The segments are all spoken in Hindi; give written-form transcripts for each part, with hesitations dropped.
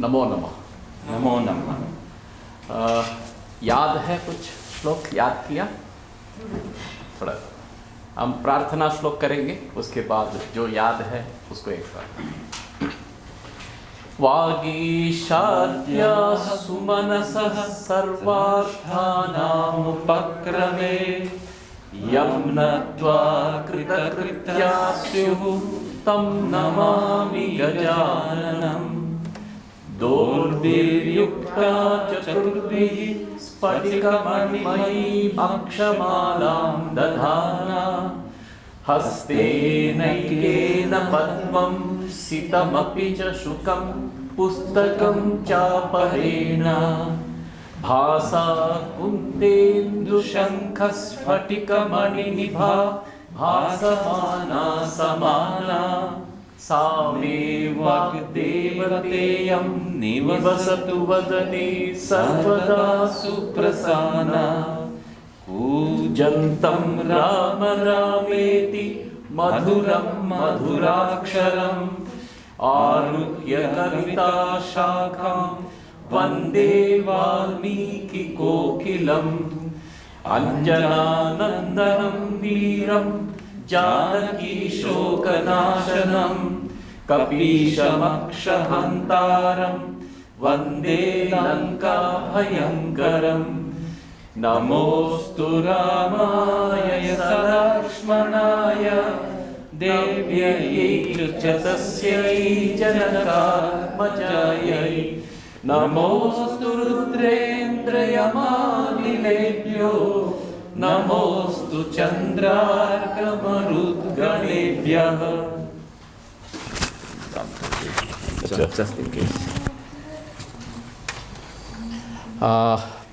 नमो नमः। नमो नमः। याद है कुछ श्लोक याद किया? थोड़ा हम प्रार्थना श्लोक करेंगे, उसके बाद जो याद है उसको एक बार। वागीशाद्या सुमनसः सर्वार्थानामुपक्रमे यं नत्वा कृतकृत्या स्युः तं नमामि गजाननम्। दोर्भिर्युक्ता चतुर्भिः स्फटिकमणिमयीम् अक्षमालां दधाना हस्तेनैकेन पद्मं सितमपि च शुकं पुस्तकं चापरेण भासा कुन्देन्दुशङ्खस्फटिकमणिनिभा भासमाना समाना सा मे वाग्देवतेयं निवसतु वदने सर्वदा सुप्रसन्ना। कूजन्तं राम रामेति मधुरं मधुराक्षरम् आरुह्य कविताशाखां वन्दे वाल्मीकिकोकिलम्। अञ्जनानन्दनं वीरं जानकीशोकनाशनं कपीशमक्षहन्तारं वन्दे लङ्काभयङ्करम्। नमोऽस्तु रामाय सलक्ष्मणाय देव्यै च तस्यै जनकात्मजायै। नमोऽस्तु रुद्रेन्द्रयमानिलेभ्यो नमोऽस्तु चन्द्रार्कमरुद्गणेभ्यः।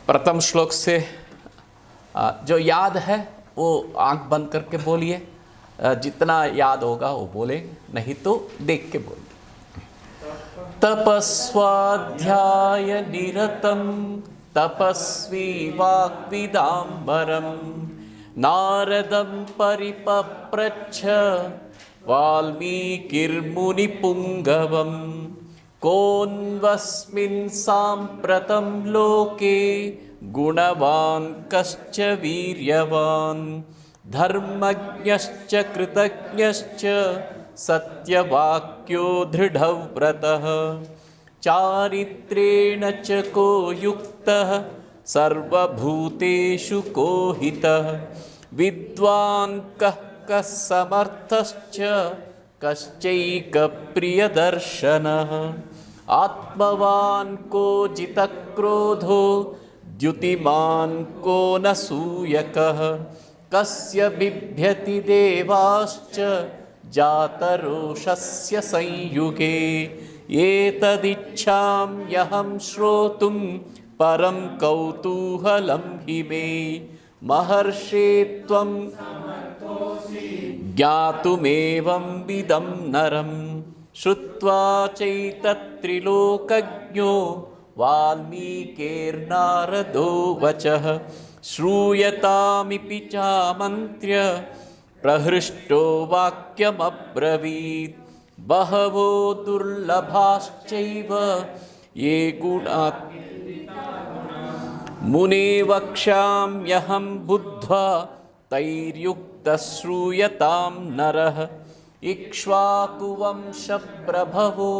प्रथम श्लोक से जो याद है वो आंख बंद करके बोलिए, जितना याद होगा वो बोले, नहीं तो देख के बोलिए। तपस्वाध्याय निरतं तपस्वी वाग्विदाम्बरं नारदं परिपप्रच्छ वाल्मीकिर्मुनिपुङ्गवं। कोऽन्वस्मिन् साम्प्रतं लोके गुणवान् कश्च वीर्यवान् धर्मज्ञश्च कृतज्ञश्च सत्यवाक्यो दृढव्रतः। चारित्रेण च को युक्तः सर्वभूतेषु को हितः। विद्वान् कः कः समर्थश्च कश्चैकप्रियदर्शनः। आत्मवान् को जितक्रोधो द्युतिमान् को न सूयकः। कस्य बिभ्यति देवाश्च जातरोषस्य संयुगे। एतदिच्छाम्यहं श्रोतुं परं कौतूहलं हि मे। महर्षे त्वं ज्ञातुमेवं विदं नरं। श्रुत्वा चैतत्त्रिलोकज्ञो वाल्मीकिर्नारदो वचः। श्रूयतामिति चामन्त्र्य प्रहृष्टो वाक्यमब्रवीत्। बहवो दुर्लभाश्चैव ये गुणाः मुने वक्ष्याम्यहं बुद्ध्वा तैर्युक्तः श्रूयतां नरः। इक्ष्वाकुवंशप्रभवो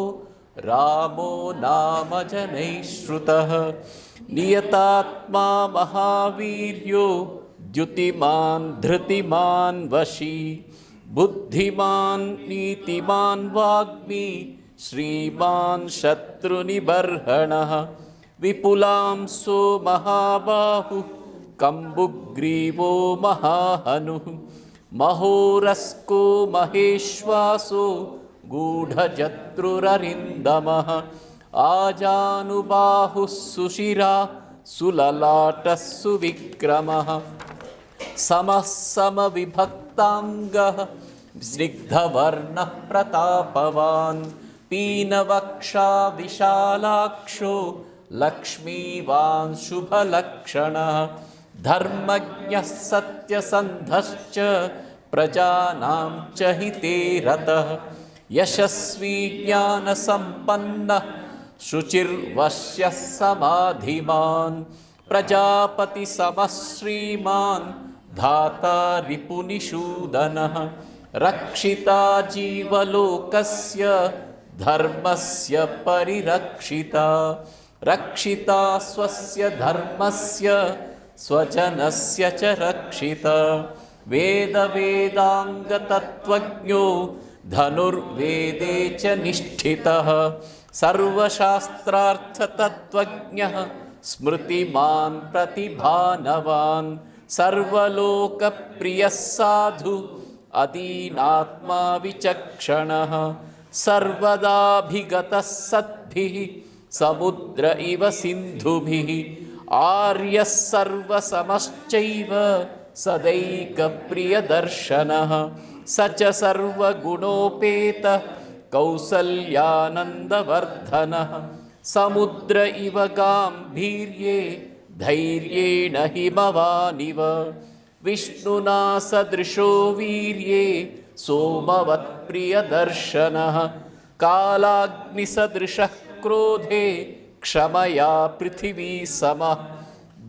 रामो नाम जनैः श्रुतः। नियतात्मा महावीर्यो द्युतिमान् धृतिमान् वशी। बुद्धिमान् नीतिमान् वाग्मी श्रीमान् शत्रुनिबर्हणः। विपुलांसो महाबाहुः कम्बुग्रीवो महाहनुः। महोरस्को महेश्वासो गूढजत्रुररिन्दमः। आजानुबाहुः सुशिरा सुललाटः सुविक्रमः। समः समविभक्ताङ्गः स्निग्धवर्णः प्रतापवान्। पीनवक्षा विशालाक्षो लक्ष्मीवान् शुभलक्षणः। धर्मज्ञः सत्यसन्धश्च प्रजानां च हिते रतः। यशस्वी ज्ञानसम्पन्नः शुचिर्वश्यः समाधिमान् प्रजापति समः श्रीमान् धाता रिपुनिषूदनः रक्षिता जीवलोकस्य धर्मस्य परिरक्षिता रक्षिता स्वस्य धर्मस्य स्वजनस्य च रक्षिता वेदांगतत्त्वज्ञो धनुर्वेदे च निष्ठितः सर्वशास्त्रार्थतत्त्वज्ञः स्मृतिमान् प्रतिभानवान् सर्वलोकप्रियः साधु अदीनात्मा विचक्षणः सर्वदाभिगतः सद्भिः समुद्र इव सिन्धुभिः आर्यः सर्वसमश्चैव सदैकप्रियदर्शनः स च सर्वगुणोपेतः कौसल्यानन्दवर्धनः समुद्र इव गाम्भीर्ये धैर्येण हिमवानिव विष्णुना सदृशो वीर्ये सोमवत्प्रियदर्शनः कालाग्निसदृशः क्रोधे क्षमया पृथिवी समः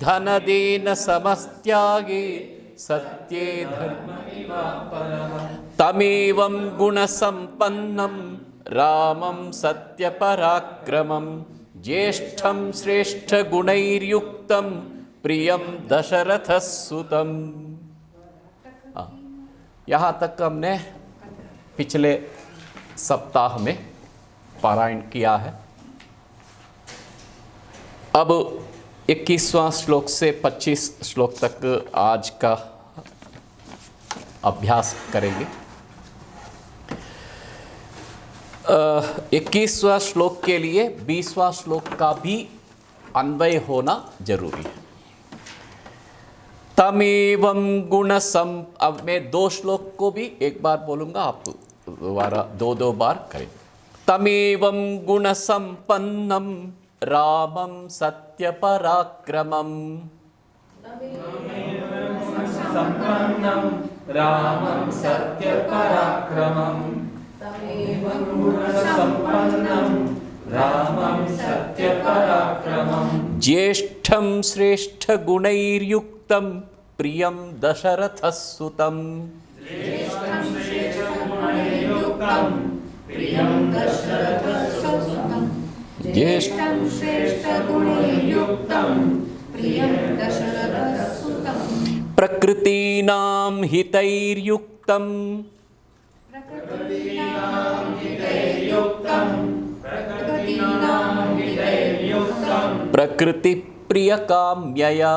धनदेन समस्त्यागे सत्ये धर्मनिवापनः तमेवं गुणसम्पन्नं रामं सत्यपराक्रमं ज्येष्ठं श्रेष्ठगुणैर्युक्तं प्रियं दशरथसुतं। यहाँ तक हमने पिछले सप्ताह में पारायण किया है। अब 21वां श्लोक से 25 श्लोक तक आज का अभ्यास करेंगे। 21वां श्लोक के लिए 20वां श्लोक का भी अन्वय होना जरूरी है। तमेवं गुणसम, अब मैं 2 श्लोक को भी एक बार बोलूंगा, आप दोबारा 2 बार करें। तमेवं गुणसम्पन्नं रामं सत्यपराक्रमं रामं सत्यपराक्रमं रामं सत्यपराक्रमं ज्येष्ठं श्रेष्ठगुणैर्युक्तं प्रियं दशरथसुतं ज्येष्ठं श्रेष्ठगुणैर्युक्तं प्रियं दशरथसुतं प्रकृतीनां हितैर्युक्तं प्रकृतिप्रियकाम्यया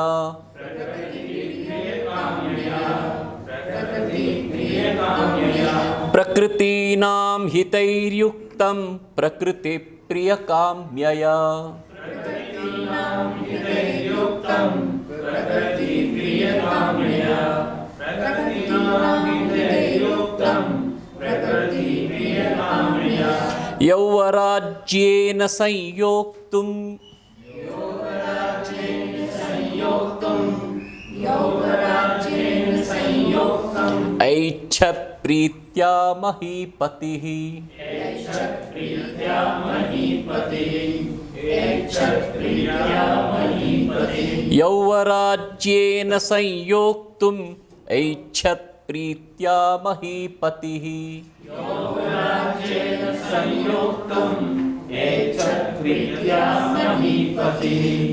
प्रकृतीनां हितैर्युक्तं प्रकृतिप्रियकाम्यया यौवराज्येन संयोक्तुं ऐच्छत्प्रीत्या महीपतिः यौवराज्येन संयोक्तुम् ऐच्छत्प्रीत्या महीपतिः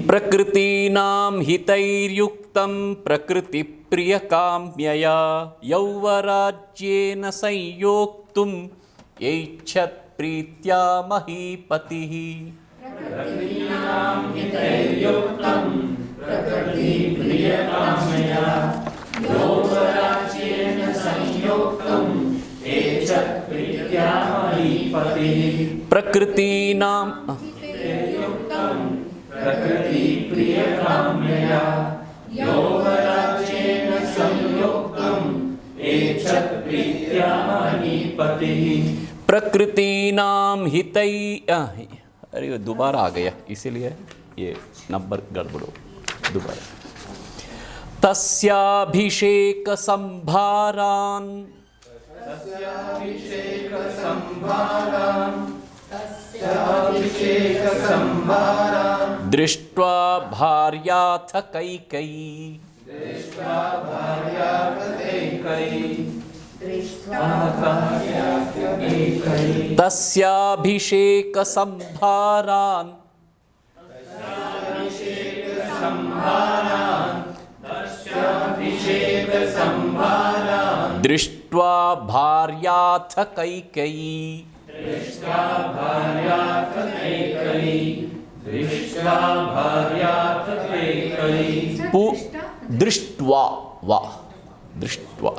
प्रकृतीनां हितैर्युक्तं प्रकृतिप्रियकाम्यया यौवराज्येन संयोक्तुम् ऐच्छत्प्रीत्या महीपतिः प्रकृतीनां प्रकृतीनां हितै अरे दोबारा आ गया, इसीलिए ये नंबर गड़बड़ हो दोबारा। तस्याभिषेक संभारान् अभिषेकसंभारान् दृष्ट्वा भार्याथ कैकेयी दृष्ट्वा भार्याकैकेयी तस्याभिषेकसंभारान् दृष्ट्वा भार्याथ कैकेयी दृष्ट्वा वा दृष्ट्वा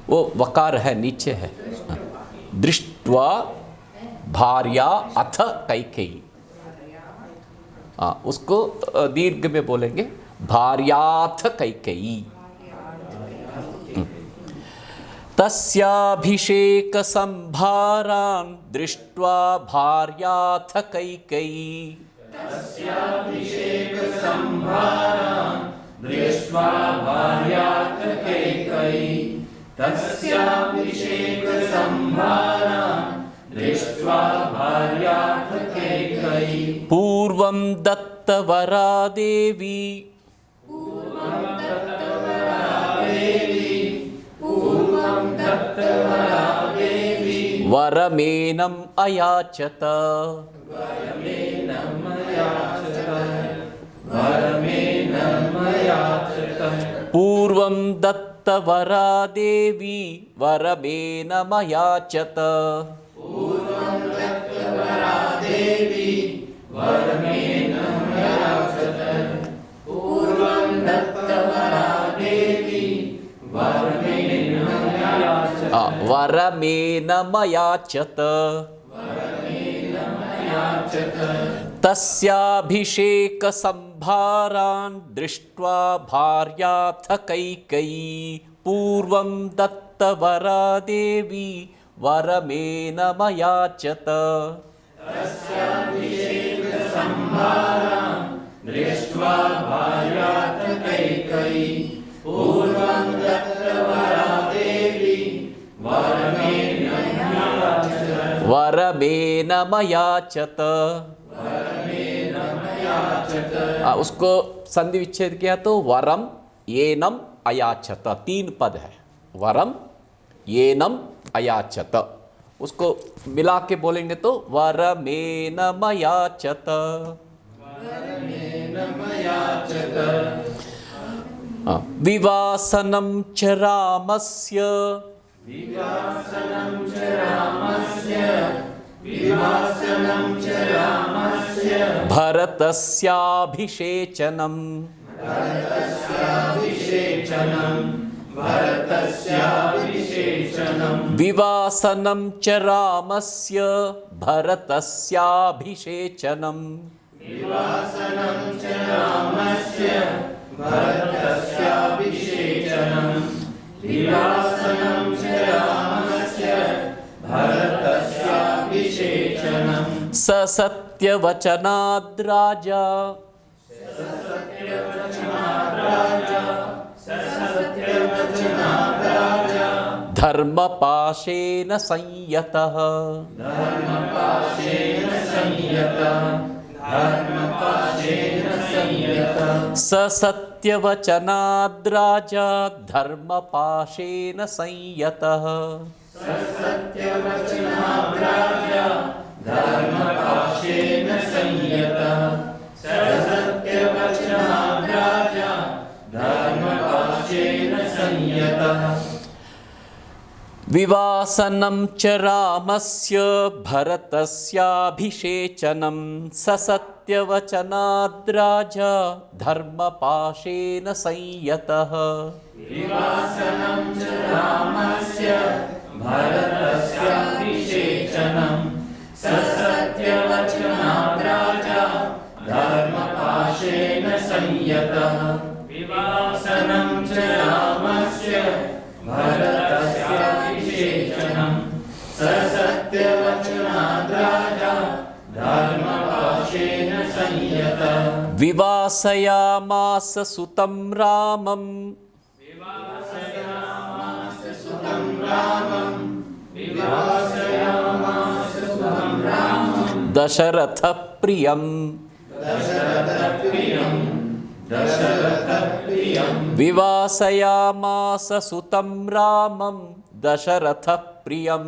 वो वकार है नीचे है दृष्ट्वा भार्या अथ कैकेयी उसको दीर्घ में बोलेंगे भार्याथ कैकेयी तस्याभिषेक संभारान् दृष्ट्वा भार्याथ कैकेयी दृष्ट्वा भार्याकैकेयी तस्याभिषेकसंभारान् दृष्ट्वा भार्याकैकेयी पूर्वं दत्तवरा देवी वरमेनम् अयाचत पूर्वं दत्तवरा देवी वरमेनमयाचत वरमेनमयाचत तस्याभिषेक संभारान् दृष्ट्वा भार्याथ कैकेयी पूर्वं दत्तवरा देवी वरमेनमयाचत दृष्ट्वा भार्याकैकेयी पूर्वं दत्तवरा देवी वरमेनमयाचत उसको संधि विच्छेद किया तो वरम येनम अयाचत तीन पद है वरम येनम अयाचत उसको मिला के बोलेंगे तो वरमेनमयाचत विवासनं च रामस्य भरतस्याभिषेचनम् विवासनं च रामस्य भरतस्याभिषेचनम् स सत्यवचनाद् राजा धर्मपाशेन संयतः स सत्यवचनाद् राजा धर्मपाशेन संयतः विवासनं च रामस्य भरतस्याभिषेचनं स सत्यवचनाद् राजा धर्मपाशेन संयतः विवासयामास सुतं रामं दशरथ प्रियम विवासयामास सुतं रामं दशरथ प्रियम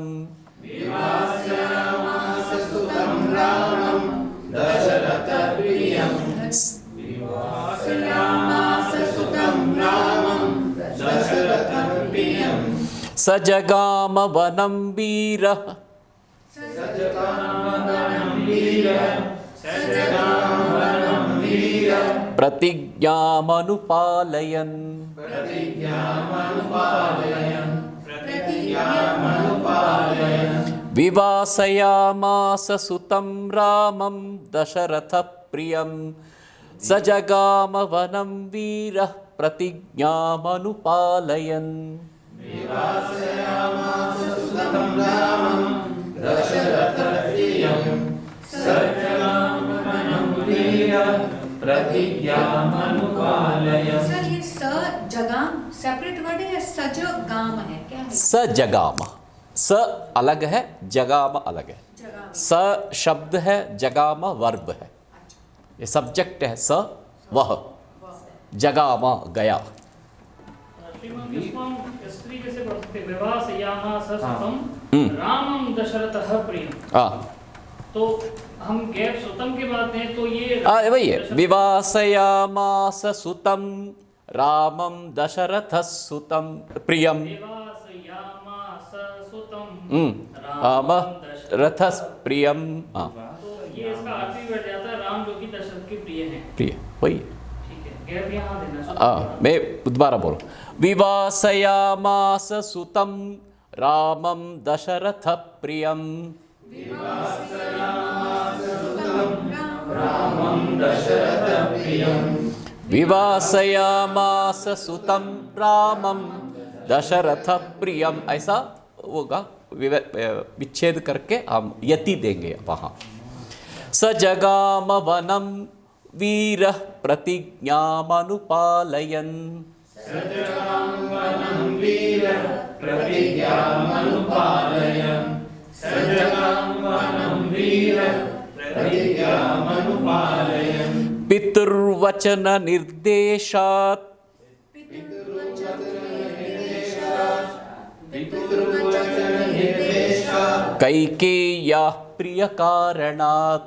स जगाम वनं वीरः प्रतिज्ञामनुपालयन् विवासयामास सुतं रामं दशरथ प्रियं स जगाम वनं वीरः प्रतिज्ञामनुपालयन् सर ये स जगाम सेपरेट वर्ड है या सजगाम है, क्या है? स जगाम, स अलग है, जगाम अलग है। जगाम। स शब्द है, जगाम वर्ब है। ये सब्जेक्ट है, स वह जगाम गया। श्रीमान इसको हम इस तरीके से पढ़ सकते हैं, विवासयामास सुतं रामं दशरथः प्रियं। तो हम गैप सुतम के बाद हैं तो ये वही है, विवासयामास सुतं रामं दशरथ सुतं प्रियम विवासयामास सुतं राम दशरथः रथस प्रियम। हाँ तो ये इसका अर्थ भी बैठ जाता है, राम जो कि दशरथ के प्रिय हैं। प्रिय वही है। ठीक है, गैप यहाँ देना मैं दोबारा बोलूं, विवासयामास सुतं रामं दशरथ प्रियम विवासयामास सुतं रामं दशरथ प्रियम। ऐसा होगा, विच्छेद करके हम यति देंगे वहाँ। स जगाम वनं वीरः प्रतिज्ञामनुपालयन् पितुर्वचन निर्देशात् कैकेय्याः प्रियकारणात्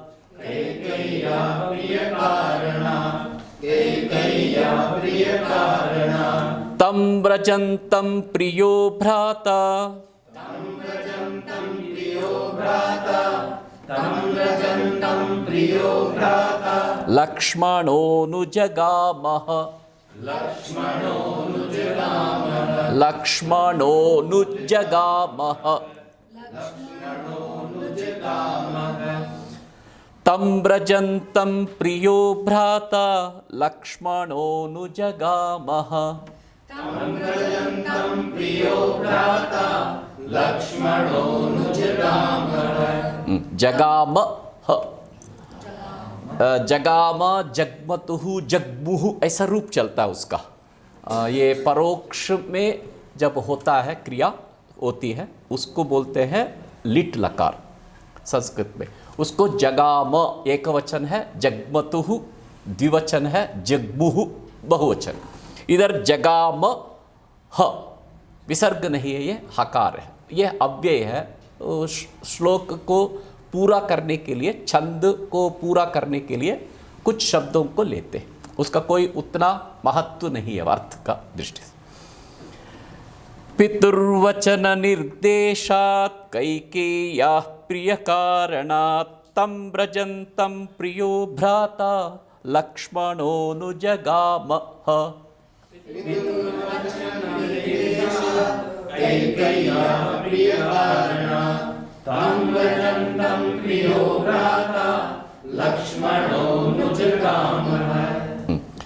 तं व्रजन्तं प्रियो भ्राता लक्ष्मणोऽनुजगामः तं व्रजन्तं प्रियो भ्राता लक्ष्मणोऽनुजगामः जगाम जगाम जगमतुः जगमुः ऐसा रूप चलता है उसका। ये परोक्ष में जब होता है, क्रिया होती है, उसको बोलते हैं लिट लकार संस्कृत में। उसको जगाम एक वचन है, जगमतुः द्विवचन है, जगमुः बहुवचन। इधर जगाम ह विसर्ग नहीं है, ये हकार है, यह अव्यय है। श्लोक को पूरा करने के लिए, छंद को पूरा करने के लिए कुछ शब्दों को लेते हैं, उसका कोई उतना महत्व नहीं है अर्थ का दृष्टि से। पितुर्वचन निर्देशात् कैकेय्याः प्रियकारणात् तं व्रजन्तं प्रियो भ्राता लक्ष्मणोऽनुजगामः।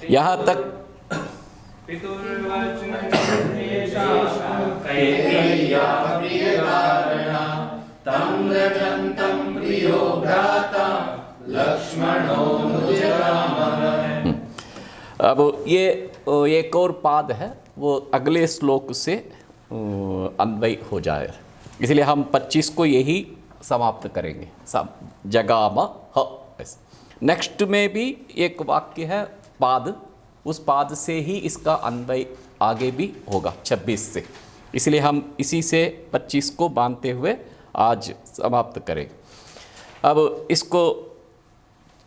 यहाँ तक अब ये एक और पाद है, वो अगले श्लोक से अन्वय हो जाए, इसलिए हम 25 को यही समाप्त करेंगे। सब जगाम ह। नेक्स्ट में भी एक वाक्य है पाद, उस पाद से ही इसका अन्वय आगे भी होगा 26 से, इसलिए हम इसी से 25 को बांधते हुए आज समाप्त करेंगे। अब इसको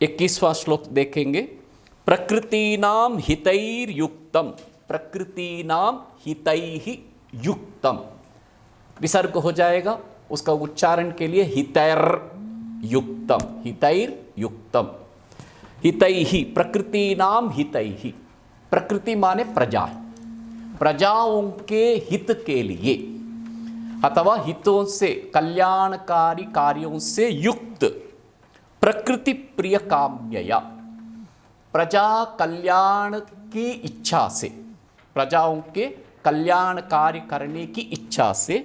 21वां श्लोक देखेंगे। प्रकृतीनाम हितैर्युक्तम, प्रकृतीनाम हितैः युक्तम, विसर्ग हो जाएगा, उसका उच्चारण के लिए हितैर्युक्तम, हितैर्युक्तम, हितैः, प्रकृतीनाम हितैः, प्रकृति माने प्रजा, प्रजाओं के हित के लिए अथवा हितों से, कल्याणकारी कार्यों से युक्त, प्रकृति प्रिय काम्यया, प्रजा कल्याण की इच्छा से, प्रजाओं के कल्याण कार्य करने की इच्छा से,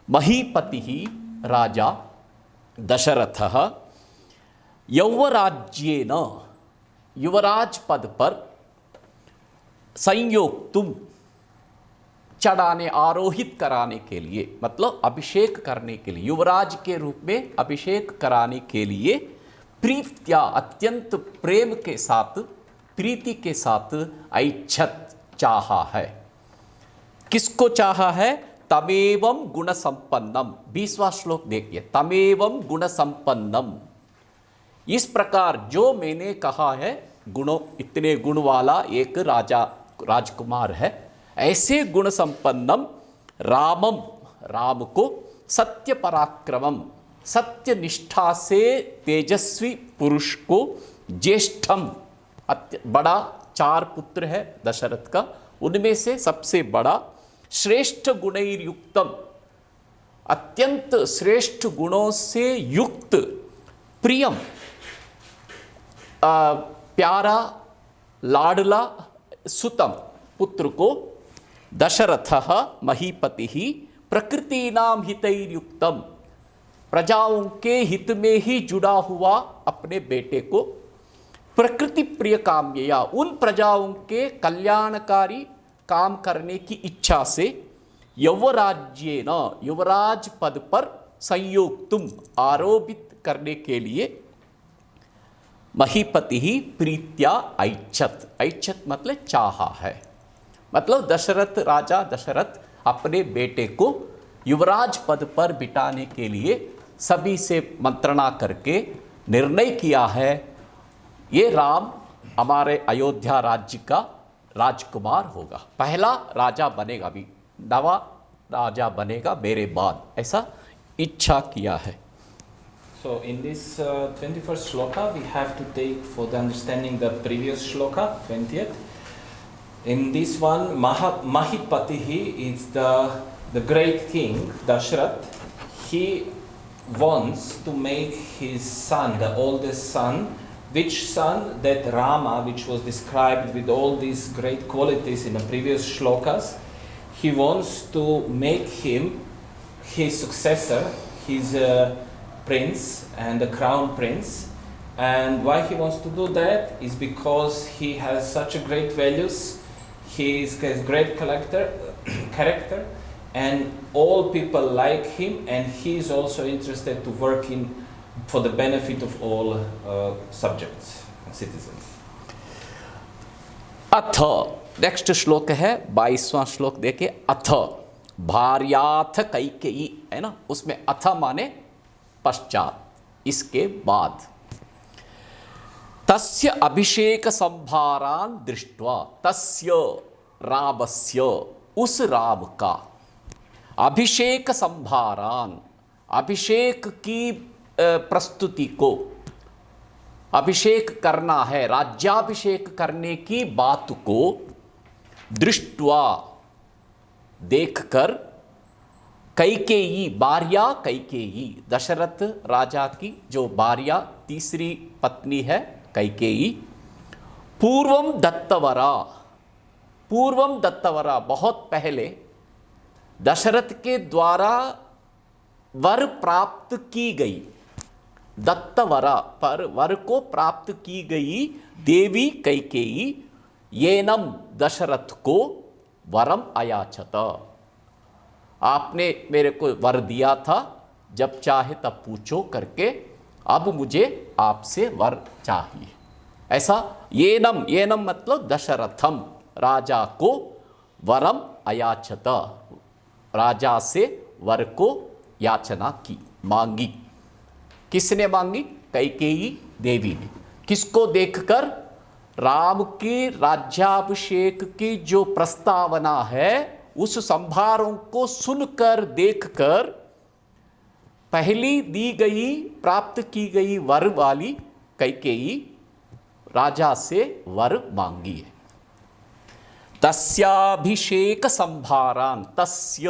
महीपति ही राजा दशरथः यौवराज्येन, युवराज पद पर संयोक्तुम, चढ़ाने आरोहित कराने के लिए, मतलब अभिषेक करने के लिए, युवराज के रूप में अभिषेक कराने के लिए प्रीत्या, अत्यंत प्रेम के साथ, प्रीति के साथ ऐच्छत, चाहा है। किसको चाहा है? तमेवं गुण संपन्नम, 20वां श्लोक देखिए, तमेवं गुण संपन्नम, इस प्रकार जो मैंने कहा है, गुणों, इतने गुण वाला एक राजा राजकुमार है, ऐसे गुण संपन्नम रामम, राम को, सत्य पराक्रमम, सत्य निष्ठा से तेजस्वी पुरुष को, ज्येष्ठम, बड़ा, 4 पुत्र है दशरथ का, उनमें से सबसे बड़ा, श्रेष्ठ गुणैर्युक्तम, अत्यंत श्रेष्ठ गुणों से युक्त, प्रियम, प्यारा, लाडला, सुतम, पुत्र को, दशरथः महीपति ही प्रकृतीनाम हितैर्युक्तम, प्रजाओं के हित में ही जुड़ा हुआ अपने बेटे को, प्रकृति प्रिय काम्यया, उन प्रजाओं के कल्याणकारी काम करने की इच्छा से, यौवराज्येन, युवराज पद पर संयोक्तुम, आरोपित करने के लिए, महीपति ही प्रीत्या ऐच्छत, ऐच्छत मतलब चाहा है, मतलब दशरथ, राजा दशरथ अपने बेटे को युवराज पद पर बिठाने के लिए सभी से मंत्रणा करके निर्णय किया है, ये राम हमारे अयोध्या राज्य का राजकुमार होगा, पहला राजा बनेगा, भी नवा राजा बनेगा मेरे बाद, ऐसा इच्छा किया है। So in this 21st shloka, we have to take for the understanding the previous shloka, 20th. In this one, Mahipatihi is the great king, Dashrath. He wants to make his son, the oldest son, which son? That Rama, which was described with all these great qualities in the previous shlokas. He wants to make him his successor, his prince and the crown prince. And why he wants to do that is because he has such a great values, he has great character, and all people like him, and he is also interested to work in for the benefit of all subjects and citizens. अथ, नेक्स्ट श्लोक है 22वां श्लोक देखे, अथ भार्याथ कैकेयी है ना, उसमें अथ माने पश्चात, इसके बाद, तस्य अभिषेक संभारान दृष्ट्वा, तस्य रामस्य, उस राम का, अभिषेक संभारान, अभिषेक की प्रस्तुति को, अभिषेक करना है, राज्याभिषेक करने की बात को, दृष्ट्वा देखकर, कैकेयी, भार्या कैकेयी, दशरथ राजा की जो भार्या, तीसरी पत्नी है कैकेयी, पूर्वम दत्तवरा, पूर्वम दत्तवरा, बहुत पहले दशरथ के द्वारा वर प्राप्त की गई, दत्तवरा पर वर को प्राप्त की गई देवी कैकेयी, येनम दशरथ को वरम अयाचत, आपने मेरे को वर दिया था, जब चाहे तब पूछो करके अब मुझे आपसे वर चाहिए। ऐसा येनम, येनम मतलब दशरथम, राजा को वरम अयाचत, राजा से वर को याचना की, मांगी। किसने मांगी? कैकेयी देवी ने। किसको देखकर? राम के राज्याभिषेक की जो प्रस्तावना है उस संभारों को सुनकर देखकर पहली दी गई प्राप्त की गई वर वाली कैकेयी राजा से वर मांगी है। तस्याभिषेक संभारान, तस्य,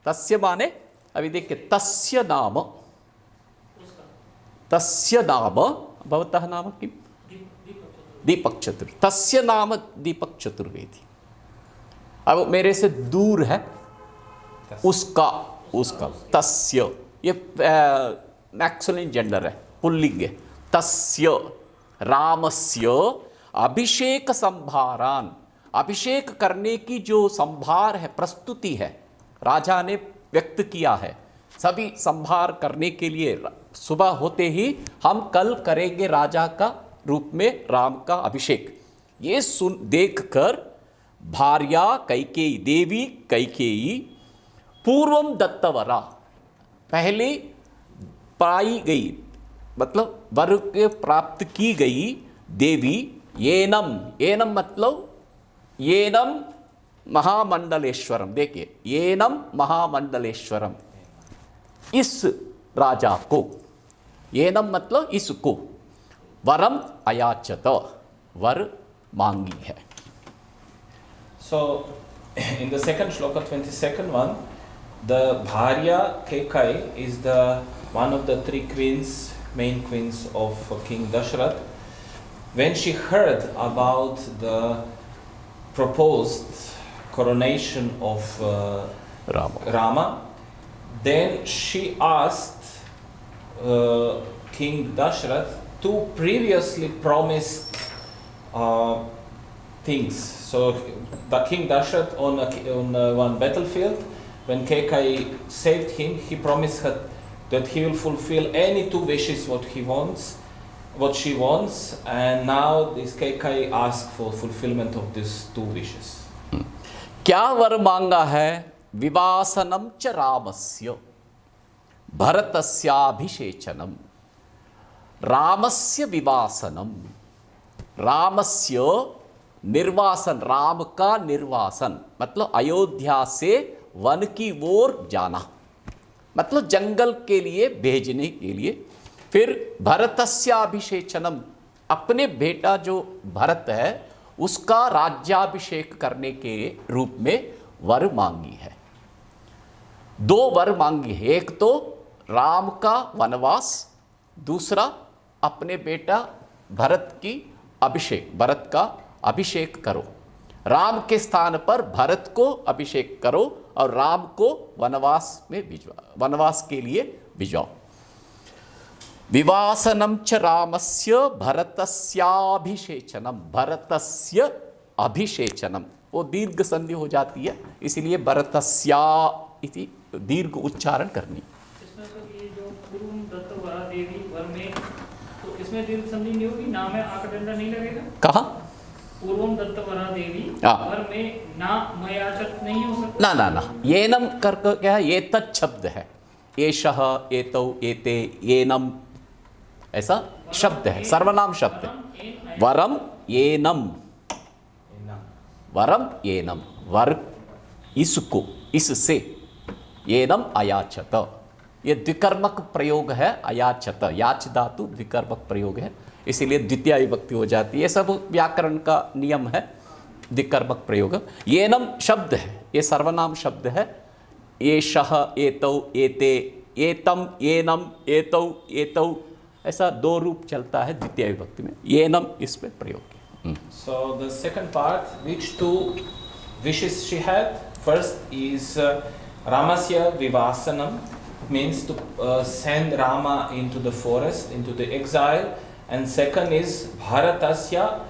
तस्य माने अभी देखिए तस्य नाम, तस्य नाम भवतः नाम किम? दीपक चतुर्वेदी। तस्य नाम दीपक चतुर्वेदी। अब मेरे से दूर है उसका, उसका तस्य, ये मैक्सुलिन जेंडर है, पुल्लिंग है। तस्य रामस्य अभिषेक संभारान, अभिषेक करने की जो संभार है, प्रस्तुति है, राजा ने व्यक्त किया है। सभी संभार करने के लिए सुबह होते ही हम कल करेंगे राजा का रूप में राम का अभिषेक। ये सुन देखकर भार्या कैकेयी, देवी कैकेयी पूर्वम दत्तवरा, पहले पाई गई, मतलब वर के प्राप्त की गई देवी, येनम, येनम मतलब येनम महामंडलेश्वरम, देखिए येनम महामंडलेश्वरम, इस राजा को, येनम मतलब इसको, वरम अयाचत, वर मांगी है। So, in the second shloka, 22nd one, the Bharya Kekai is the one of the three queens, main queens of King Dashrath. When she heard about the proposed coronation of Rama, then she asked King Dashrath to previously promised things. So the King Dashrath on one battlefield, when Kekai saved him, he promised her that he will fulfill any two wishes what he wants, what she wants, and now this Kekai asked for fulfillment of these two wishes. क्या वर मांगा है? विवासनम च रामस्य भरतस्याभिषेचनम, रामस्य विवासनम, रामस्य निर्वासन, राम का निर्वासन मतलब अयोध्या से वन की ओर जाना, मतलब जंगल के लिए भेजने के लिए। फिर भरतस्याभिषेचनम, अपने बेटा जो भरत है उसका राज्याभिषेक करने के रूप में वर मांगी है। दो वर मांगी है, एक तो राम का वनवास, दूसरा अपने बेटा भरत की अभिषेक, भरत का अभिषेक करो, राम के स्थान पर भरत को अभिषेक करो और राम को वनवास में भिजवा, वनवास के लिए भिजवाओ। विवासनम च रामस्य भरतस्याभिषेचनम, भरतस्य अभिषेचनम, वो दीर्घ संधि हो जाती है, इसलिए भरतस्या इति दीर्घ उच्चारण करनी। इसमें तो ये जो पूर्व दत्तवरा देवी वर में, तो इसमें दीर्घ संधि नहीं होगी, ना में आकडंडा नहीं लगेगा? कहा? पूर्वम दत्तवरा देवी वर में ना मयाचत नहीं हो सकता? ना ना ना, येनम करके क्या है? ये तत् शब्द है, एषः, एतौ, एते, येनम, ऐसा शब्द है, सर्वनाम शब्द है। वरम येनम, वरम येनम, वर इसको, इससे, येनम अयाचत, ये द्विकर्मक प्रयोग है। अयाचत, याच धातु द्विकर्मक प्रयोग है, इसीलिए द्वितीय विभक्ति हो जाती है। सब व्याकरण का नियम है, द्विकर्मक प्रयोग। येनम शब्द है, ये सर्वनाम शब्द है। एषः, एतौ, एते, एतम, येनम, एतौ, एतौ, ऐसा दो रूप चलता है द्वितीय विभक्ति में। येनम इसमें प्रयोग है। So the second part, which two wishes she had? First is Ramasya Vivasanam, means to send Rama into the forest, into the exile, and second is Bharatasya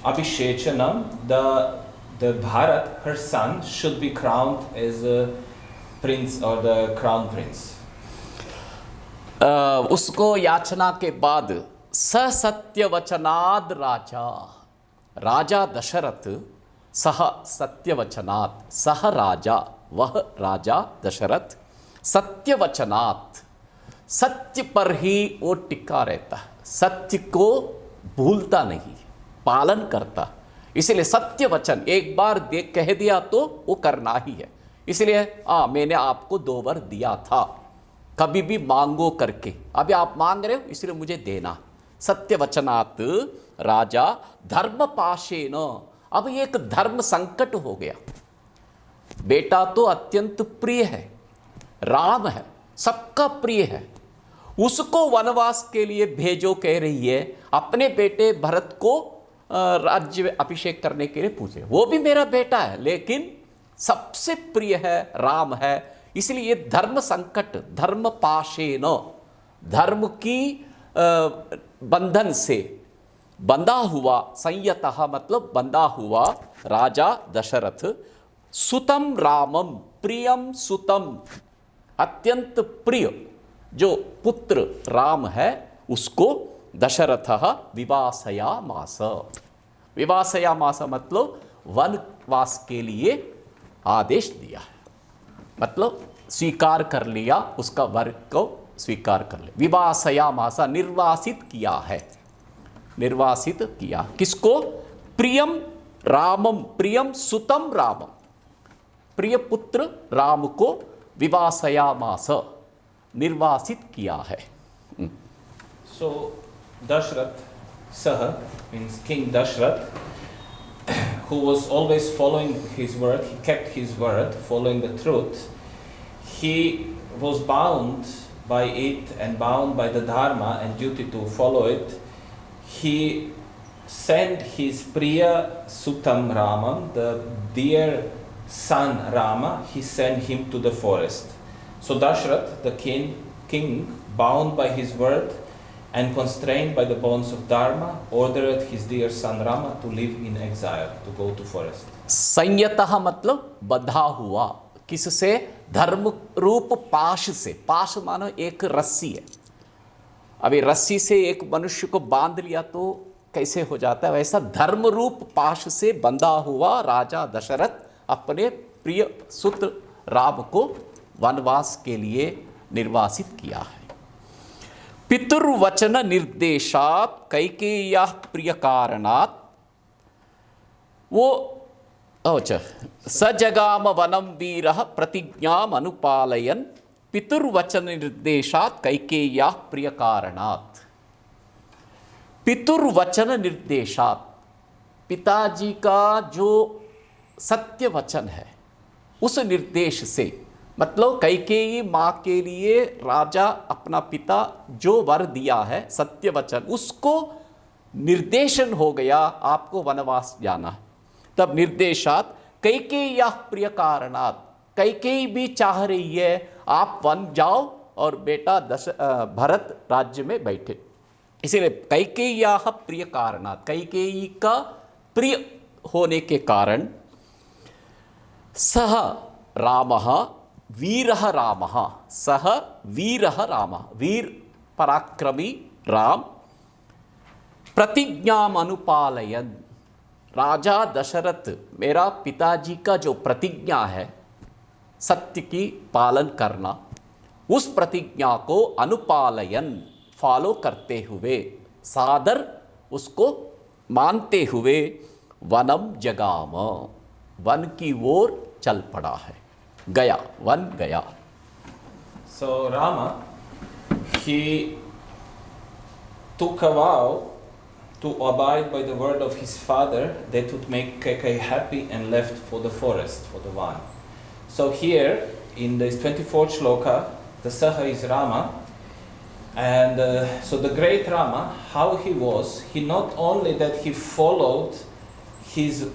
Abhishechanam, the Bharat, her son, should be crowned as a prince or the crown prince. उसको याचना के बाद सत्यवचनाद राजा, राजा दशरथ सह सत्यवचनात्, सह राजा, वह राजा दशरथ सत्यवचनात्, सत्य पर ही वो टिका रहता है, सत्य को भूलता नहीं, पालन करता। इसलिए सत्य वचन एक बार कह दिया तो वो करना ही है। इसलिए मैंने आपको 2 वर दिया था, कभी भी मांगो करके, अभी आप मांग रहे हो इसलिए मुझे देना। सत्य वचनात् राजा धर्म पाशेन, अब ये एक धर्म संकट हो गया। बेटा तो अत्यंत प्रिय है, राम है, सबका प्रिय है, उसको वनवास के लिए भेजो कह रही है। अपने बेटे भरत को राज्य में अभिषेक करने के लिए पूछे, वो भी मेरा बेटा है लेकिन सबसे प्रिय है राम है। इसलिए धर्म संकट, धर्म पाशेन, धर्म की बंधन से बंधा हुआ, संयतः मतलब बंधा हुआ राजा दशरथ सुतम रामम, प्रियम सुतम, अत्यंत प्रिय जो पुत्र राम है उसको दशरथः विवासयामास। विवासयामास मतलब वनवास के लिए आदेश दिया है, मतलब स्वीकार कर लिया, उसका वर को स्वीकार कर लिया। विवासयामास निर्वासित किया है, निर्वासित किया किसको? प्रियम रामम, प्रियम सुतम रामम, प्रिय पुत्र राम को विवासयामास निर्वासित किया है। So Dashrath Saha means King Dashrath, who was always following his word, he kept his word, following the truth. He was bound by it and bound by the dharma and duty to follow it. He sent his Priya Sutam Ramam, the dear son Rama, he sent him to the forest. So Dashrath, the king, bound by his word and constrained by the bonds of dharma, ordered his dear son Rama to live in exile, to go to forest. संयतः मतलब बंधा हुआ, किससे? धर्म रूप पाश से। पाश मानो एक रस्सी है, अभी रस्सी से एक मनुष्य को बांध लिया तो कैसे हो जाता है, वैसा धर्म रूप पाश से बंधा हुआ राजा दशरथ अपने प्रिय सुत राम को वनवास के लिए निर्वासित किया है। पितुर्वचन निर्देशात कैकेय्या प्रिय कारणात्, वो सजगाम वनम वीरः प्रतिज्ञाम अनुपालयन पितुर्वचन निर्देशात कैकेय्या प्रिय कारणात्। पितुर्वचन निर्देशात, पिताजी का जो सत्य वचन है उस निर्देश से, मतलब कैकेयी माँ के लिए राजा अपना पिता जो वर दिया है सत्य वचन, उसको निर्देशन हो गया आपको वनवास जाना है। तब निर्देशात कैकेय्या प्रिय कारणात्, कैकेयी भी चाह रही है आप वन जाओ और बेटा भरत राज्य में बैठे, इसीलिए कैकेय्या प्रिय कारणात्, कैकेयी का प्रिय होने के कारण सह रामः वीरः रामः, सह वीरः रामः, वीर पराक्रमी राम, प्रतिज्ञाम अनुपालयन, राजा दशरथ मेरा पिताजी का जो प्रतिज्ञा है सत्य की पालन करना, उस प्रतिज्ञा को अनुपालयन फॉलो करते हुए, सादर उसको मानते हुए वनम जगाम, वन की ओर चल पड़ा है, गया, वन गया। So Rama, he took a vow to abide by the word of his father that would make Kaikeyi happy and left for the forest, for the Van. So here in this 24th shloka, the Saha is Rama, and so the great Rama, how he was, he not only that he followed his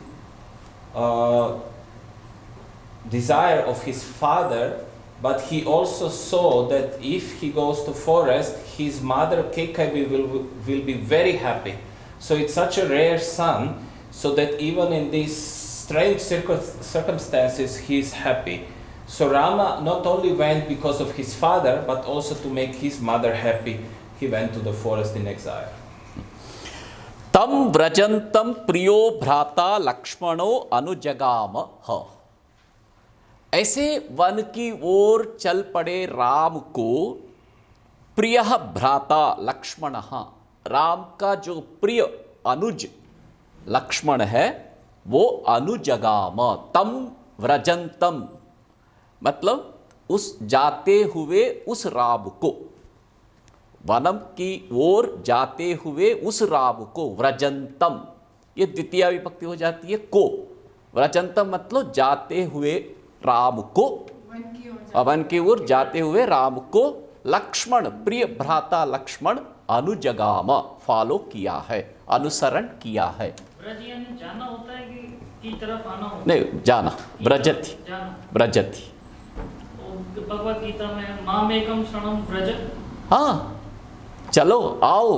desire of his father, but he also saw that if he goes to forest, his mother Kaikeyi will be very happy. So it's such a rare son, so that even in these strange circumstances he is happy. So Rama not only went because of his father, but also to make his mother happy. He went to the forest in exile. तम व्रजंतम प्रियो भ्राता लक्ष्मणो अनुजगाम ह। ऐसे वन की ओर चल पड़े राम को प्रिय भ्राता लक्ष्मण, राम का जो प्रिय अनुज लक्ष्मण है वो अनुजगाम। तम व्रजंतम मतलब उस जाते हुए उस राम को, वनम की ओर जाते हुए उस राम को, व्रजंतम ये द्वितीय विभक्ति हो जाती है को। व्रजंतम मतलब जाते हुए राम को, वन की ओर जाते हुए राम को लक्ष्मण प्रिय भ्राता लक्ष्मण अनुजगाम फॉलो किया है, अनुसरण किया है। व्रज यानी जाना होता है की तरफ आना होता है? नहीं, जाना, व्रजति, जाना, व्रजति। तो भगवत गीता में मामेकम शरणम व्रज, हाँ चलो आओ,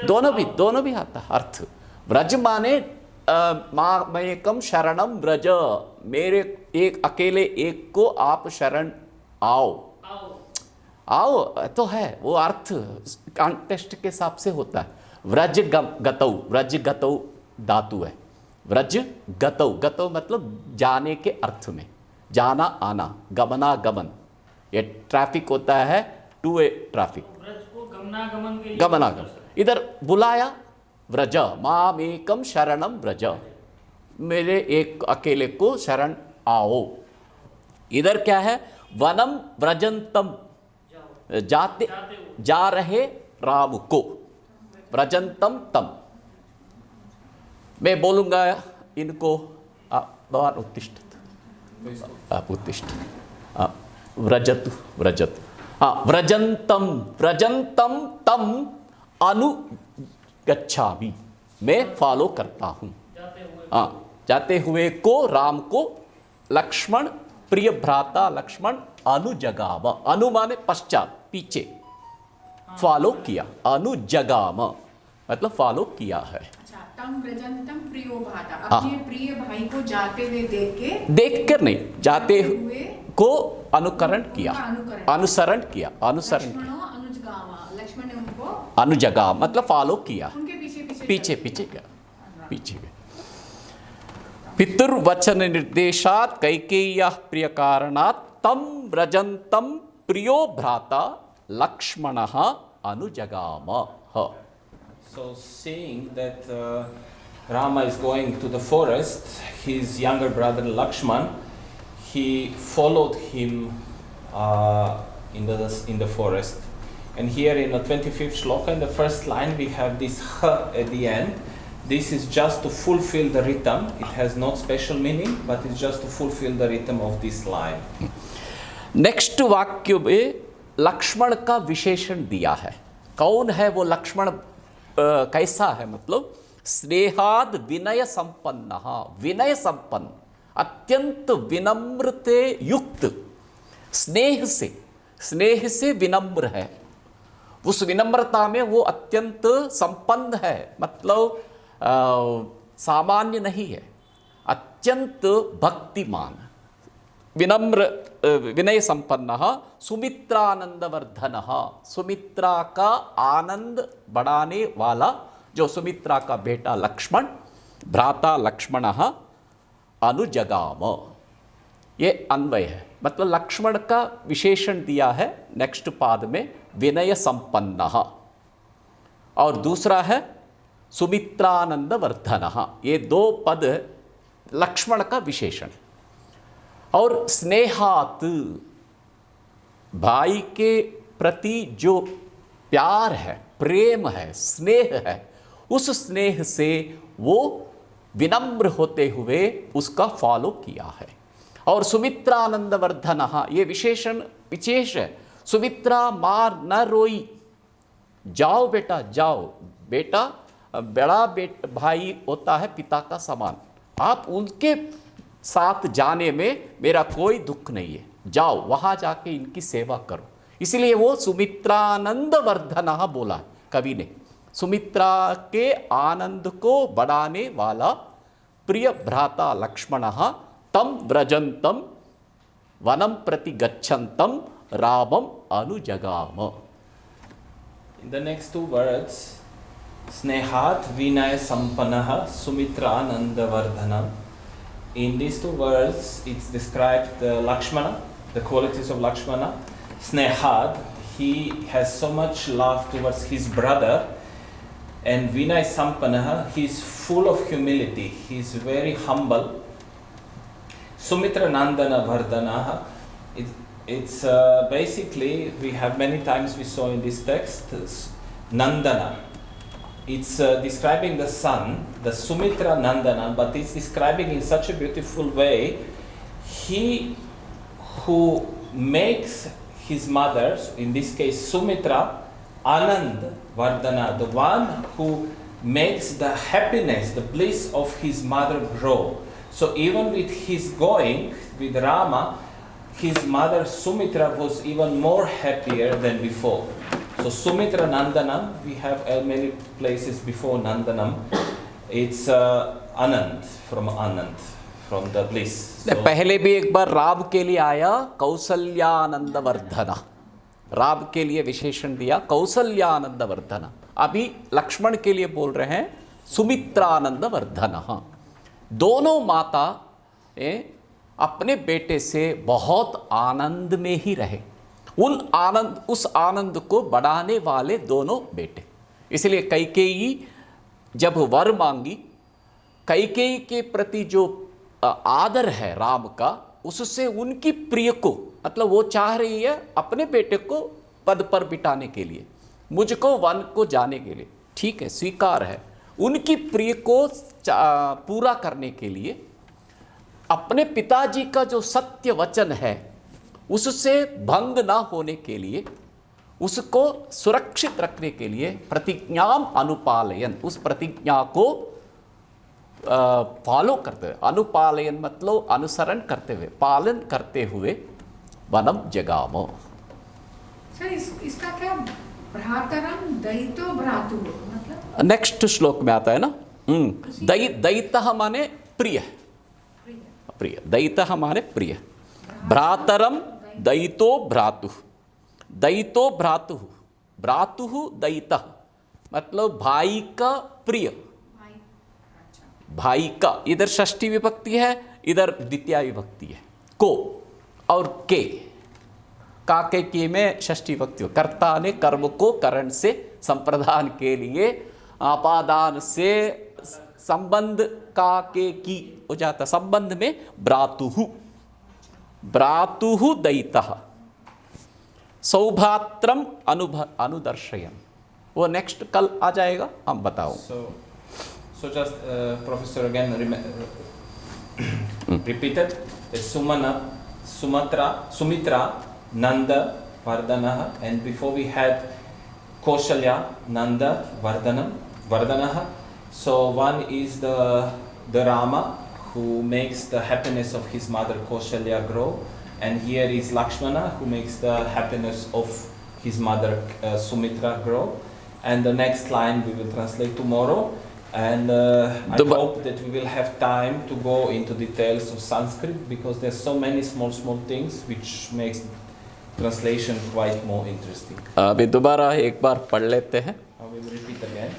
दोनों भी आता है अर्थ। व्रज माने मामेकम शरणम व्रज, मेरे एक अकेले एक को आप शरण आओ। आओ तो है वो अर्थ कॉन्टेक्स्ट के हिसाब से होता है। व्रज गतौ, व्रज गतौ धातु है, व्रज गतौ, गतौ मतलब जाने के अर्थ में, जाना आना, गमनागमन, ये ट्रैफिक होता है, टू वे ट्रैफिक, व्रज को गमनागमन के लिए गमनागमन। इधर बुलाया व्रज, मामेकम शरणम व्रज, मेरे एक अकेले को शरण आओ। इधर क्या है, वनम व्रजंतम, जाते जा रहे राम को, व्रजंतम तम। मैं बोलूंगा इनको, भगवान उत्तिष्ठत, आप उत्तिष्ठ, व्रजतु व्रजतु, हाँ व्रजंतम, व्रजंतम तम अनुगच्छामि, मैं फॉलो करता हूँ। हाँ जाते हुए को, राम को लक्ष्मण प्रिय भ्राता लक्ष्मण अनुजगाम, अनु माने पश्चात पीछे, फॉलो किया, अनुजगाम मतलब फॉलो किया है। अच्छा, तम व्रजंतम प्रियो भ्राता, अपने प्रिय भाई को जाते हुए देख कर नहीं, जाते हुए को अनुकरण किया, अनुसरण किया, अनुसरण किया। लक्ष्मण ने उनको अनुजगाम मतलब फॉलो किया, उनके पीछे पीछे गया, पीछे गया। पितुर्वचन निर्देशात कैकेय्यः प्रिय कारणात् तम व्रजंतम प्रियो भ्राता लक्ष्मणः अनुजगाम। So seeing that Rama is going to the forest, his younger brother Lakshman, he followed him in the forest. And here in the 25th shloka, in the first line, we have this ha at the end. This is just to fulfill the rhythm. It has no special meaning, but it's just to fulfill the rhythm of this line. Next वाक्य में लक्ष्मण का विशेषण दिया है। कौन है वो लक्ष्मण, कैसा है मतलब स्नेहाद विनय संपन्न, विनय संपन्न, अत्यंत विनम्रते युक्त, स्नेह से विनम्र है, उस विनम्रता में वो अत्यंत संपन्न है, मतलब सामान्य नहीं है, अत्यंत भक्तिमान, विनम्र विनय संपन्न, सुमित्रानंदवर्धन, सुमित्रा का आनंद बढ़ाने वाला, जो सुमित्रा का बेटा लक्ष्मण, भ्राता लक्ष्मण अनुजगाम, ये अन्वय है, मतलब लक्ष्मण का विशेषण दिया है नेक्स्ट पाद में, विनय संपन्न, और दूसरा है सुमित्रानंदवर्धन, ये दो पद लक्ष्मण का विशेषण। और स्नेहात, भाई के प्रति जो प्यार है, प्रेम है, स्नेह है, उस स्नेह से वो विनम्र होते हुए उसका फॉलो किया है। और सुमित्रानंदवर्धन, ये विशेषण विशेष है। सुमित्रा मार न रोई, जाओ बेटा जाओ, बेटा बड़ा भाई होता है पिता का समान, आप उनके साथ जाने में मेरा कोई दुख नहीं है, जाओ वहां जाके इनकी सेवा करो। इसलिए वो सुमित्रानंदवर्धन बोला कवि ने, सुमित्रा के आनंद को बढ़ाने वाला प्रिय भ्राता लक्ष्मण तम व्रजंतम वनं प्रति गच्छन्तं रामम् अनुजगाम. In the next two words, Snehat Vinaya Sampanah Sumitra Nandavardhana. In these two words, it's described Lakshmana, the qualities of Lakshmana. Snehat, he has so much love towards his brother. And Vinay Sampanah, he's full of humility. He's very humble. Sumitra Nandana Vardhanaha. It's basically, we have many times we saw in this text, Nandana. It's describing the son, the Sumitra Nandana, but it's describing in such a beautiful way, he who makes his mother, in this case Sumitra, Anand Vardhana, the one who makes the happiness, the bliss of his mother grow. So even with his going, with Rama, his mother Sumitra was even more happier than before. So Sumitra Nandanam, we have many places before Nandanam. It's Anand, from the bliss. So, पहले भी एक बार राम के लिए आया कौसल्यानंद वर्धना. राम के लिए विशेषण दिया कौसल्यानंद वर्धना. अभी लक्ष्मण के लिए बोल रहे हैं सुमित्रानंद वर्धना. दोनों माता अपने बेटे से बहुत आनंद में ही रहे. उस आनंद को बढ़ाने वाले दोनों बेटे. इसलिए कैकेयी जब वर मांगी, कैकेयी के प्रति जो आदर है राम का, उससे उनकी प्रिय को, मतलब वो चाह रही है अपने बेटे को पद पर बिठाने के लिए, मुझको वन को जाने के लिए. ठीक है, स्वीकार है. उनकी प्रिय को पूरा करने के लिए अपने पिताजी का जो सत्य वचन है उससे भंग ना होने के लिए, उसको सुरक्षित रखने के लिए प्रतिज्ञाम अनुपालयन, उस प्रतिज्ञा को फॉलो करते हुए, अनुपालयन मतलब अनुसरण करते हुए, पालन करते हुए वनम जगामो. सर इसका क्या भ्रातरम दयितो भ्रातु मतलब नेक्स्ट श्लोक में आता है ना. दयितः माने प्रिय, प्रिय. दयितः माने प्रिय. भ्रातरम दयितो भ्रातु. दयितो भ्रातु, भ्रातु दयितः मतलब भाई का प्रिय, भाई का. इधर षष्ठी विभक्ति है, इधर द्वितीय विभक्ति है. को और के, काके के में षष्ठी विभक्ति. कर्ता ने कर्म को करण से संप्रदान के लिए आपादान से संबंध का के की हो जाता. संबंध में भ्रातुहु, भ्रातुहु दयितः. सौभात्रम अनुदर्शयन, वो नेक्स्ट कल आ जाएगा, हम बताओ. So just Professor again repeated Sumitra, Nanda, Vardhanaha, and before we had Kaushalya, Nanda, Vardhanaha. So one is the Rama who makes the happiness of his mother Kaushalya grow, and here is Lakshmana who makes the happiness of his mother Sumitra grow. And the next line we will translate tomorrow. And I hope that we will have time to go into details of Sanskrit, because there's so many small things which makes translation quite more interesting. अभी दोबारा एक बार पढ़ लेते हैं. We will repeat again.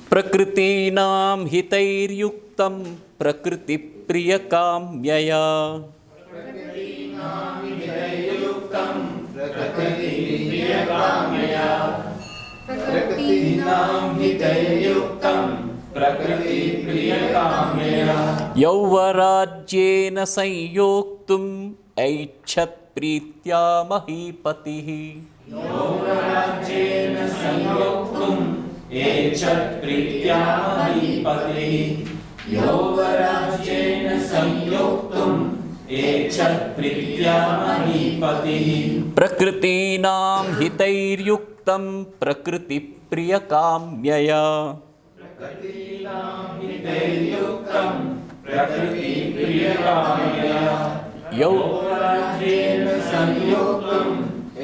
प्रकृतीनां हितैर्युक्तं प्रकृति प्रियकाम्यया. यौवराज्येन संयोक्तुम् ऐच्छत् प्रीत्या महीपतिः. यौवराज्येन संयोक्तुम् ऐच्छत् प्रीत्या महीपतिः. यौवराज्येन संयोक्तुम् ऐच्छत् प्रीत्या महीपतिः. प्रकृतीनां हितैर्युक्तं प्रकृति प्रियकाम्यया. यौवराज्येन संयोक्तुम्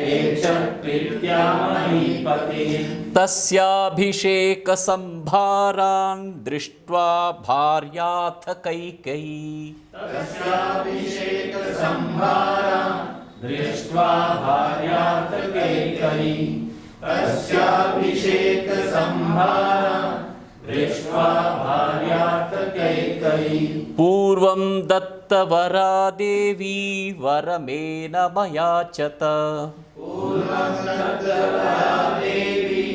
ऐच्छत् प्रीत्या महीपतिः. तस्याभिषेक संभारान् दृष्ट्वा भार्याथ कैकेयी. तस्याभिषेक संभारान् दृष्ट्वा भार्यार्थकैकयी तस्याभिषेकसंभारं दृष्ट्वा भार्यार्थकैकयी पूर्वं दत्तवरा देवी वरमेन मयाचत पूर्वं दत्तवरा देवी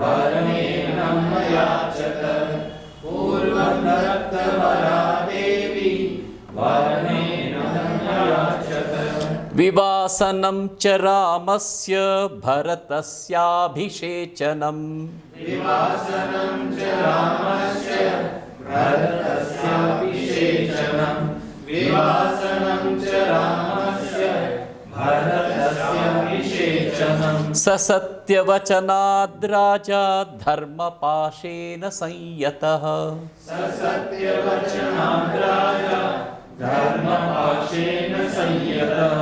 वरमेन मयाचत पूर्वं दत्तवरा देवी वरमेन मयाचत विवासनं च रामस्य भरतस्याभिषेचनम् विवासनं च रामस्य भरतस्याभिषेचनं विवासनं च रामस्य भरतस्याभिषेचनं स सत्यवचनाद् राजा धर्मपाशेन संयतः स सत्यवचनाद् राजा धर्मपाशेन संयतः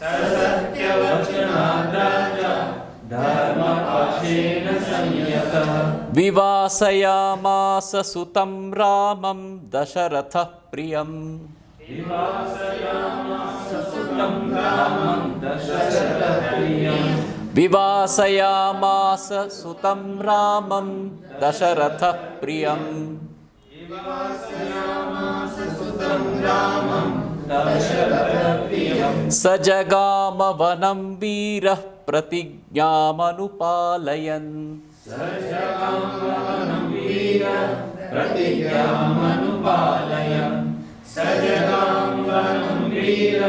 स सत्यवचनाद् राजा धर्मपाशेन संयतः विवासयामास सुतं रामं दशरथः प्रियम् विवासयामास सुतं रामं दशरथप्रियं विवासयामास सुतं रामं दशरथः प्रियम् विवासयामास सुतं रामं दशरथप्रियं स जगाम वनं वीरः प्रतिज्ञामनुपालयन् सजगामवनं वीर प्रतिज्ञामनुपालयन् सजगामवनं वीर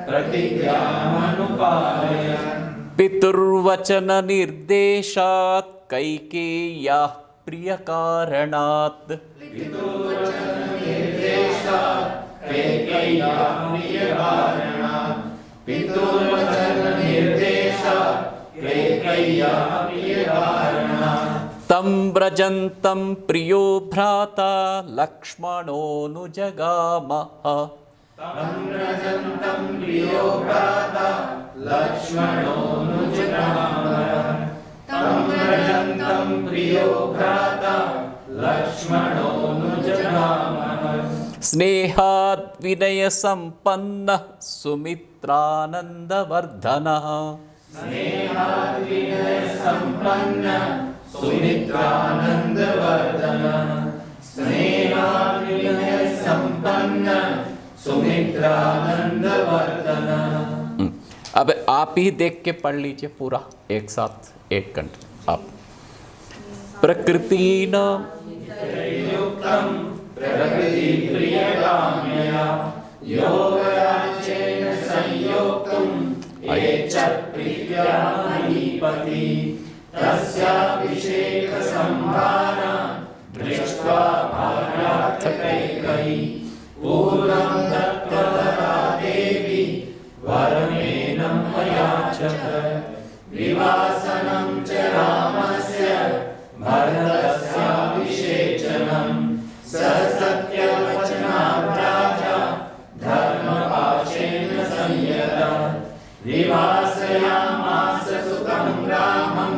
प्रतिज्ञामनुपालयन् पितुर्वचननिर्देशात् कैकेय्याः प्रियकारणात् पितुर्वचननिर्देशात् कैकेय्याः प्रियकारणात् पितुर्वचननिर्देशात् कैकेय्याः प्रियकारणात् तं व्रजन्तं प्रियो भ्राता लक्ष्मणोऽनुजगामः तं व्रजन्तं प्रियो भ्राता लक्ष्मणोऽनुजगामः तं व्रजन्तं प्रियो भ्राता लक्ष्मणोऽनुजगामः स्नेहाद् विनयसम्पन्नः सुमित्रानन्दवर्धनः स्नेहाद्विनयसम्पन्न सुमित्रानन्दवर्धनः स्नेहाद्विनयसम्पन्न सुमित्रानन्दवर्धनः अब आप ही देख के पढ़ लीजिए पूरा एक साथ एक कंठ आप प्रकृति नाम युक्तं प्रकृतिप्रियकाम्यया योगराज्येन संयोक्तुम् एतत् प्रीत्या महीपति तस्याभिषेकसंभारं दृष्ट्वा भार्यार्थकैकयी पूर्वं दत्तवरा देवी वरमेनं मयाचत विवासनं च रामस्य भरतस्याभिषेचनं स सत्यवचनाद् राजा धर्मपाशेन संयतः विवासयामास सुतं रामं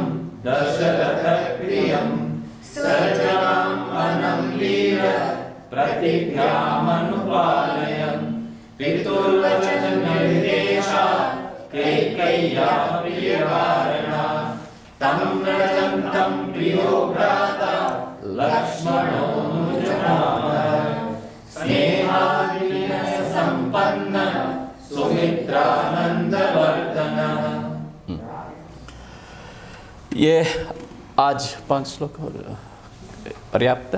दशरथप्रियं स जगाम वनं वीर प्रतिज्ञामनुपालयन् पितुर्वचननिर्देशात् कैकेय्याः प्रियकारणात् तं व्रजन्तं प्रियो भ्राता लक्ष्मणोऽनुजगामः स्नेहाद्विनयसम्पन्न सुमित्रानन्दवर्धनः। ये आज 5 श्लोक पर्याप्त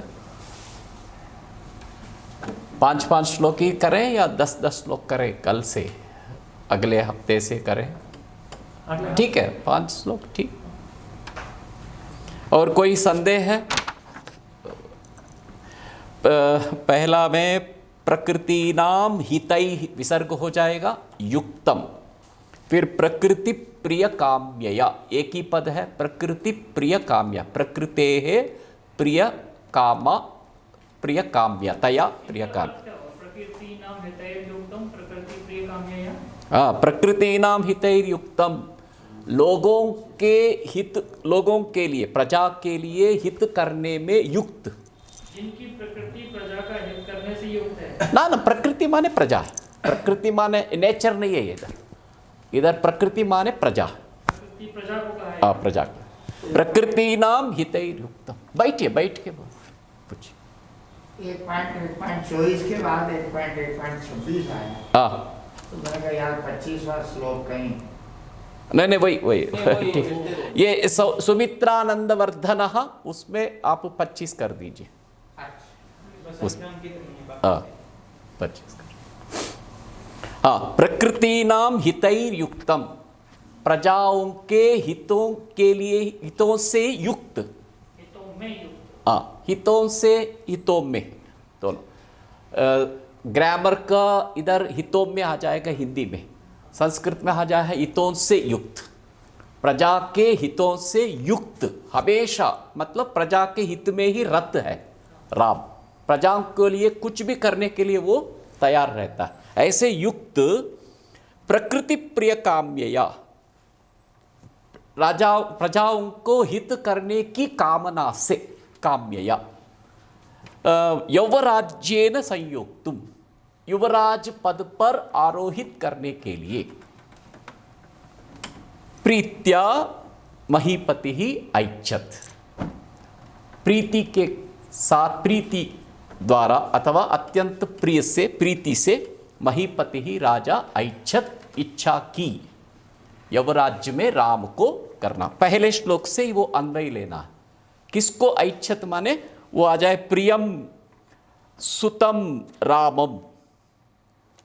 5 श्लोक ही करें या 10 श्लोक करें कल से अगले हफ्ते से करें ठीक है 5 श्लोक ठीक और कोई संदेह है पहला में प्रकृति नाम हितई विसर्ग हो जाएगा युक्तम फिर प्रकृति प्रिय काम्यया एक ही पद है प्रकृति प्रिय काम्य प्रकृते प्रिय कामा प्रिय काम्यतया प्रिय काम प्रकृति नाम हितैर्युक्तम प्रकृति प्रिय काम्यया हाँ प्रकृति नाम हितैर्युक्तम लोगों के लिए प्रजा के लिए हित करने में युक्त जिनकी प्रकृति प्रजा का हित करने से युक्त है ना प्रकृति माने प्रजा प्रकृति माने नेचर नहीं है इधर इधर प्रकृति माने प्रजा, प्रकृति प्रजा को कहा है। प्रजा प्रकृति नाम हितैर्युक्तम। बैठिए, बैठ के पूछिए। 1.24 के बाद 1.26 आया, हाँ, तो मैंने कहा यार 25वां श्लोक कहीं। नहीं वही ठीक। ये सुमित्रानंदवर्धन, उसमें आप 25 कर दीजिए। हाँ, 25 कर। हाँ, प्रकृति नाम हितैर्युक्तम, प्रजाओं के हितों के लिए, हितों से युक्त, हितों में युक्त। हाँ, हितों से हितों में दोनों। ग्रामर का इधर हितों में आ जाएगा हिंदी में, संस्कृत में आ जाएगा हितों से युक्त। प्रजा के हितों से युक्त हमेशा, मतलब प्रजा के हित में ही रत है राम, प्रजाओं के लिए कुछ भी करने के लिए वो तैयार रहता है। ऐसे युक्त प्रकृति प्रिय काम्यया, राजा प्रजाओं को हित करने की कामना से, काम्यया यौवराज्येन संयोक्तुम, युवराज पद पर आरोहित करने के लिए, प्रीत्या महीपति ही ऐच्छत, प्रीति के साथ, प्रीति द्वारा अथवा अत्यंत प्रिय से, प्रीति से महीपति ही राजा ऐच्छत, इच्छा की यवराज्य में राम को करना। पहले श्लोक से ही वो अन्वय लेना है। किसको ऐच्छत माने वो आ जाए प्रियम सुतम रामम,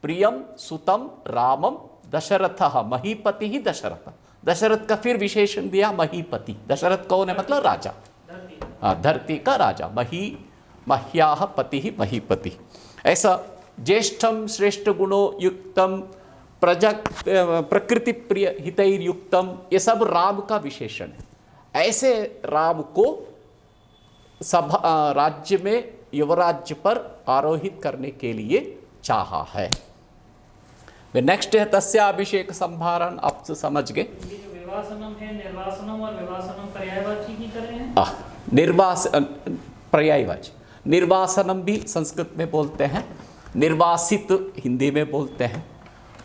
प्रियम सुतम रामम दशरथ महीपति ही दशरथ। दशरथ का फिर विशेषण दिया महीपति। दशरथ कौन है? मतलब राजा, हाँ, धरती का राजा। मह्याह पति ही महीपति। ऐसा ज्येष्ठम श्रेष्ठ गुणों युक्तम प्रकृति प्रिय हितैर्युक्तम, ये सब राम का विशेषण है। ऐसे राम को सभा राज्य में, युवराज्य पर आरोहित करने के लिए चाहा है। नेक्स्ट है तस्याभिषेक संभारण। आप समझ गए? ये जो विवासनम है, निर्वासनम और विवासनम पर्यायवाची की तरह हैं। निर्वासन पर्यायवाची, निर्वासनम भी संस्कृत में बोलते हैं, निर्वासित हिंदी में बोलते हैं,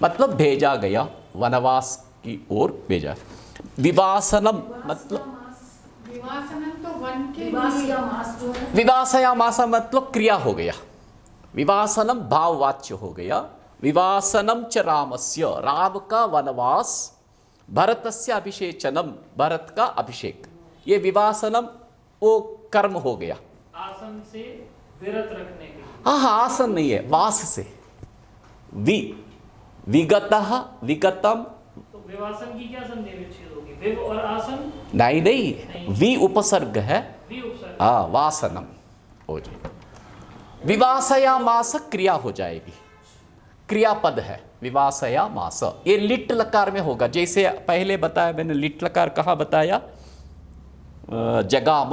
मतलब भेजा गया, वनवास की ओर भेजा। विवासनम मतलब विवासनम तो वन के विवासया मासा मतलब क्रिया हो गया। विवासनम भाववाच्य हो गया। विवासनम च रामस्य, राम का वनवास, भरतस्य अभिषेचनम, भरत का अभिषेक। ये विवासनम वो कर्म हो गया। आसन से विरत रखने के लिए। हाँ, आसन नहीं है, वास से। विगतः विगतम, तो विवासन की क्या संधि विच्छेद होगी? विव और आसन नहीं, वि उपसर्ग है। भी उपसर्ग। हाँ, वासनम हो जाएगा। विवासया मास क्रिया हो जाएगी, क्रियापद है विवासया मास। ये लिट लकार में होगा, जैसे पहले बताया मैंने, लिट लकार कहाँ बताया? जगाम,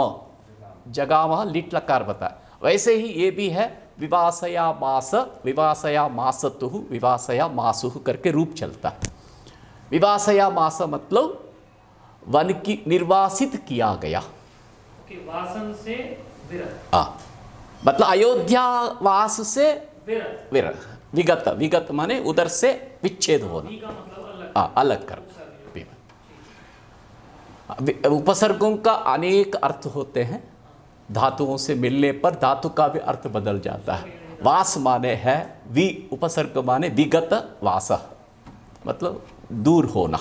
जगाम लिट लकार बताया। वैसे ही ये भी है विवासया मास, विवासया मासतुः, विवासया मासुः करके रूप चलता है। विवासया मास मतलब वन की निर्वासित किया गया। वासन से विरत। हाँ, मतलब अयोध्या वास से विरत। विरत, विगत, विगत माने उधर से विच्छेद होना, का मतलब अलग। हाँ, अलग कर। उपसर्गों का अनेक अर्थ होते हैं। धातुओं से मिलने पर धातु का भी अर्थ बदल जाता है। वास माने है वि, उपसर्ग माने विगत वास, मतलब दूर होना,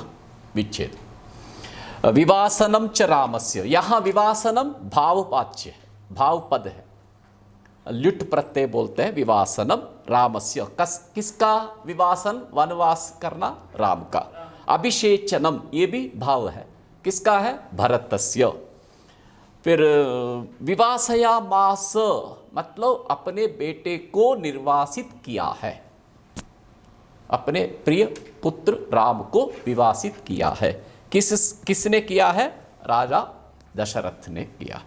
विच्छेद। विवासनम च रामस्य, यहाँ विवासनम भाववाच्य है, भावपद है। लुट प्रत्यय बोलते हैं विवासनम रामस्य। किसका विवासन? वनवास करना, राम का। अभिषेचनम ये भी भाव है, किसका है? भरतस्य। फिर विवासया मास मतलब अपने बेटे को निर्वासित किया है, अपने प्रिय पुत्र राम को विवासित किया है। किसने किया है? राजा दशरथ ने किया।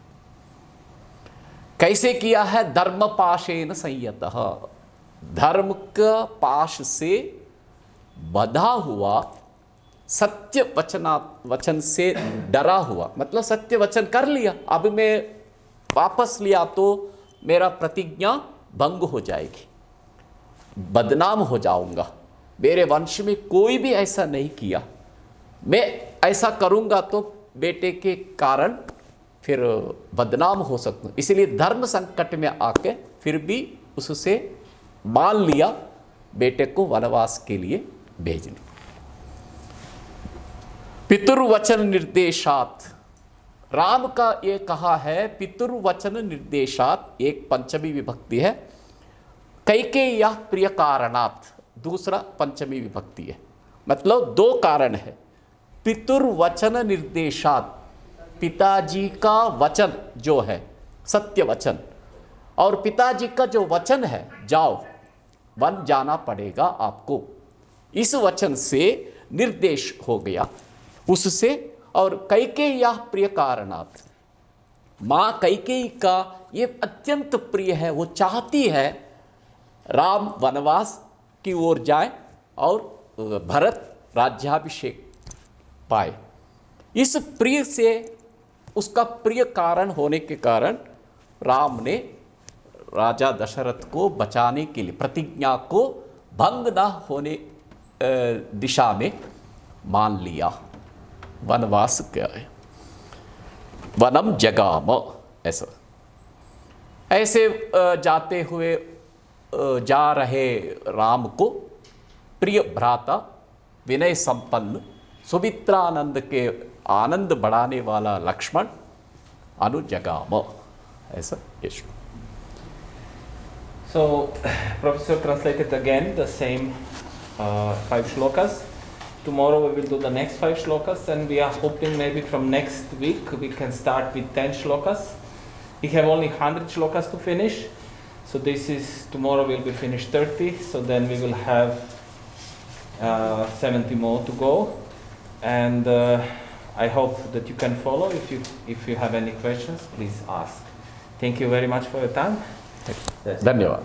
कैसे किया है? धर्म पाशेन संयतः, धर्म का पाश से बधा हुआ, सत्य वचन से डरा हुआ, मतलब सत्य वचन कर लिया, अब मैं वापस लिया तो मेरा प्रतिज्ञा भंग हो जाएगी, बदनाम हो जाऊंगा, मेरे वंश में कोई भी ऐसा नहीं किया, मैं ऐसा करूंगा तो बेटे के कारण फिर बदनाम हो सकूं, इसलिए धर्म संकट में आके फिर भी उससे मान लिया बेटे को वनवास के लिए भेजने। पितृवचन निर्देशात, राम का ये कहा है पितृवचन निर्देशात, एक पंचमी विभक्ति है। कैकेय्या प्रिय कारणात्, दूसरा पंचमी विभक्ति है, मतलब दो कारण है। पितृवचन निर्देशात, पिताजी का वचन जो है सत्य वचन, और पिताजी का जो वचन है जाओ वन जाना पड़ेगा आपको, इस वचन से निर्देश हो गया उससे। और कैकेय्या प्रिय कारणात्, माँ कैकेयी का ये अत्यंत प्रिय है, वो चाहती है राम वनवास की ओर जाए और भरत राज्याभिषेक पाए। इस प्रिय से, उसका प्रिय कारण होने के कारण राम ने राजा दशरथ को बचाने के लिए प्रतिज्ञा को भंग न होने दिशा में मान लिया, वनवास क्या है, वनम जगाम। ऐसे जाते हुए जा रहे राम को प्रिय भ्राता विनय संपन्न सुमित्रानंद के आनंद बढ़ाने वाला लक्ष्मण अनुजगाम, ऐसा Yeshu. So, Professor translated again the same 5 shlokas. Tomorrow we will do the next 5 shlokas, and we are hoping maybe from next week we can start with 10 shlokas. We have only 100 shlokas to finish, so tomorrow we'll be finished 30, so then we will have 70 more to go, and I hope that you can follow. If you have any questions, please ask. Thank you very much for your time. धन्यवाद।